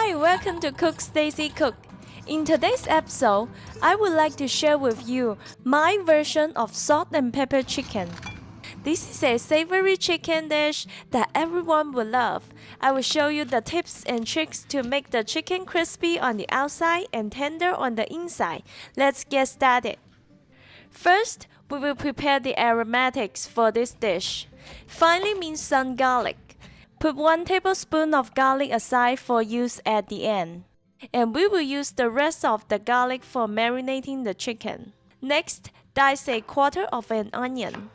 Hi, welcome to Cook Stacy Cook. In today's episode, I would like to share with you my version of salt and pepper chicken. This is a savory chicken dish that everyone will love. I will show you the tips and tricks to make the chicken crispy on the outside and tender on the inside. Let's get started. First, we will prepare the aromatics for this dish. Finely minced some garlic. Put 1 tablespoon of garlic aside for use at the end. And we will use the rest of the garlic for marinating the chicken. Next, dice a quarter of an onion.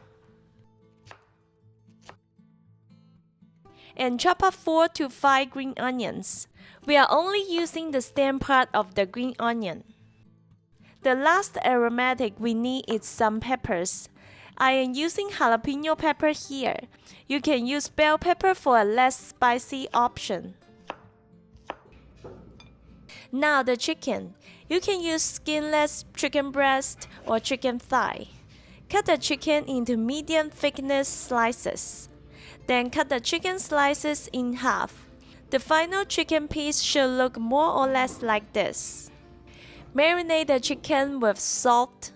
And chop up 4 to 5 green onions. We are only using the stem part of the green onion. The last aromatic we need is some peppers. I am using jalapeño pepper here. You can use bell pepper for a less spicy option. Now the chicken. You can use skinless chicken breast or chicken thigh. Cut the chicken into medium thickness slices. Then cut the chicken slices in half. The final chicken piece should look more or less like this. Marinate the chicken with salt,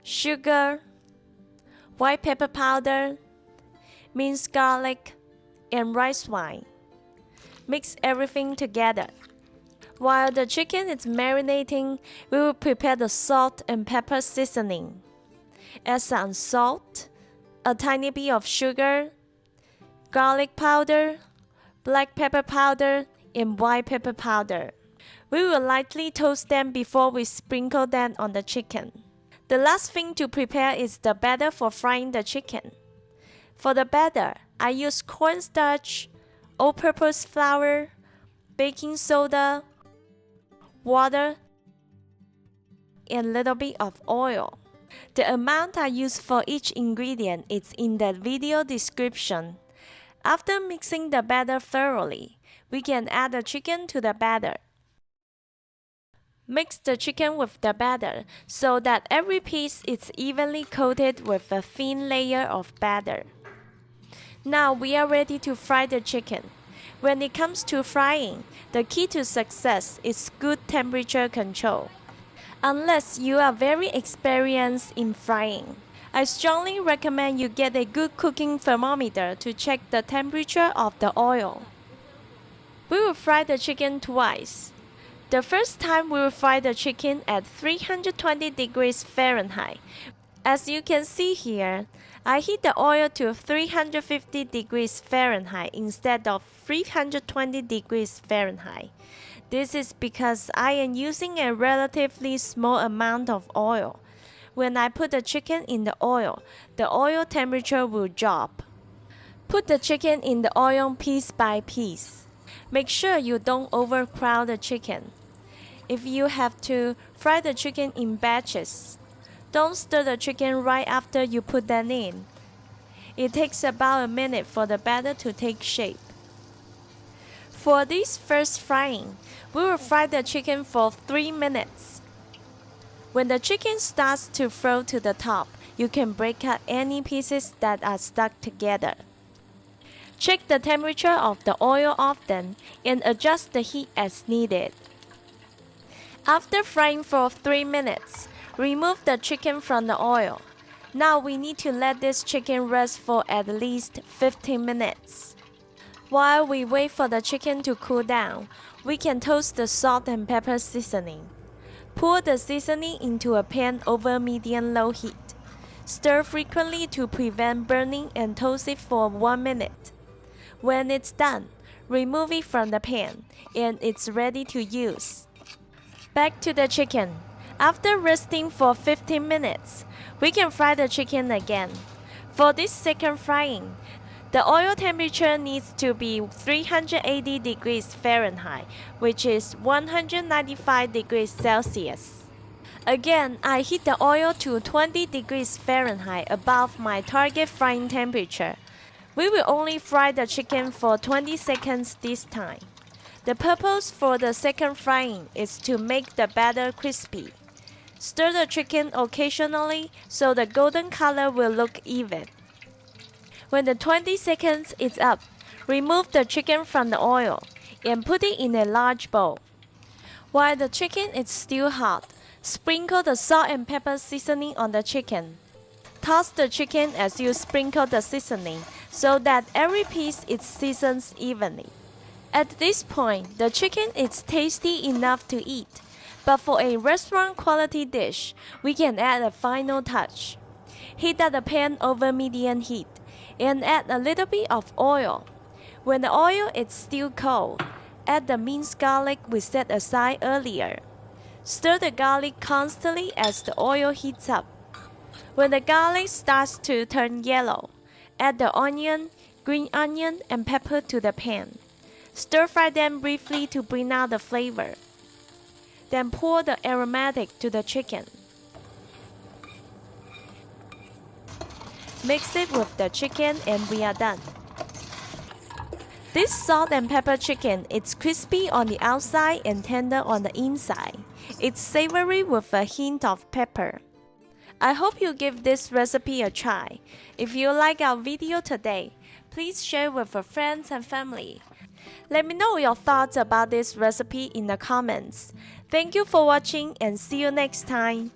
sugar, white pepper powder, minced garlic, and rice wine. Mix everything together. While the chicken is marinating, we will prepare the salt and pepper seasoning. Add some salt, a tiny bit of sugar, garlic powder, black pepper powder, and white pepper powder. We will lightly toast them before we sprinkle them on the chicken. The last thing to prepare is the batter for frying the chicken. For the batter, I use cornstarch, all-purpose flour, baking soda, water, and a little bit of oil. The amount I use for each ingredient is in the video description. After mixing the batter thoroughly, we can add the chicken to the batter. Mix the chicken with the batter so that every piece is evenly coated with a thin layer of batter. Now we are ready to fry the chicken. When it comes to frying, the key to success is good temperature control. Unless you are very experienced in frying, I strongly recommend you get a good cooking thermometer to check the temperature of the oil. We will fry the chicken twice. The first time we will fry the chicken at 320 degrees Fahrenheit. As you can see here, I heat the oil to 350 degrees Fahrenheit instead of 320 degrees Fahrenheit. This is because I am using a relatively small amount of oil. When I put the chicken in the oil temperature will drop. Put the chicken in the oil piece by piece. Make sure you don't overcrowd the chicken. If you have to fry the chicken in batches, don't stir the chicken right after you put them in. It takes about a minute for the batter to take shape. For this first frying, we will fry the chicken for 3 minutes. When the chicken starts to float to the top, you can break out any pieces that are stuck together. Check the temperature of the oil often and adjust the heat as needed. After frying for 3 minutes, remove the chicken from the oil. Now we need to let this chicken rest for at least 15 minutes. While we wait for the chicken to cool down, we can toast the salt and pepper seasoning. Pour the seasoning into a pan over medium-low heat. Stir frequently to prevent burning and toast it for 1 minute. When it's done, remove it from the pan and it's ready to use. Back to the chicken. After resting for 15 minutes, we can fry the chicken again. For this second frying, the oil temperature needs to be 380 degrees Fahrenheit, which is 195 degrees Celsius. Again, I heat the oil to 20 degrees Fahrenheit above my target frying temperature. We will only fry the chicken for 20 seconds this time. The purpose for the second frying is to make the batter crispy. Stir the chicken occasionally so the golden color will look even. When the 20 seconds is up, remove the chicken from the oil and put it in a large bowl. While the chicken is still hot, sprinkle the salt and pepper seasoning on the chicken. Toss the chicken as you sprinkle the seasoning so that every piece is seasoned evenly. At this point, the chicken is tasty enough to eat, but for a restaurant quality dish, we can add a final touch. Heat up the pan over medium heat and add a little bit of oil. When the oil is still cold, add the minced garlic we set aside earlier. Stir the garlic constantly as the oil heats up. When the garlic starts to turn yellow, add the onion, green onion, and pepper to the pan. Stir fry them briefly to bring out the flavor. Then pour the aromatic to the chicken. Mix it with the chicken and we are done. This salt and pepper chicken is crispy on the outside and tender on the inside. It's savory with a hint of pepper. I hope you give this recipe a try. If you like our video today, please share with your friends and family. Let me know your thoughts about this recipe in the comments. Thank you for watching and see you next time.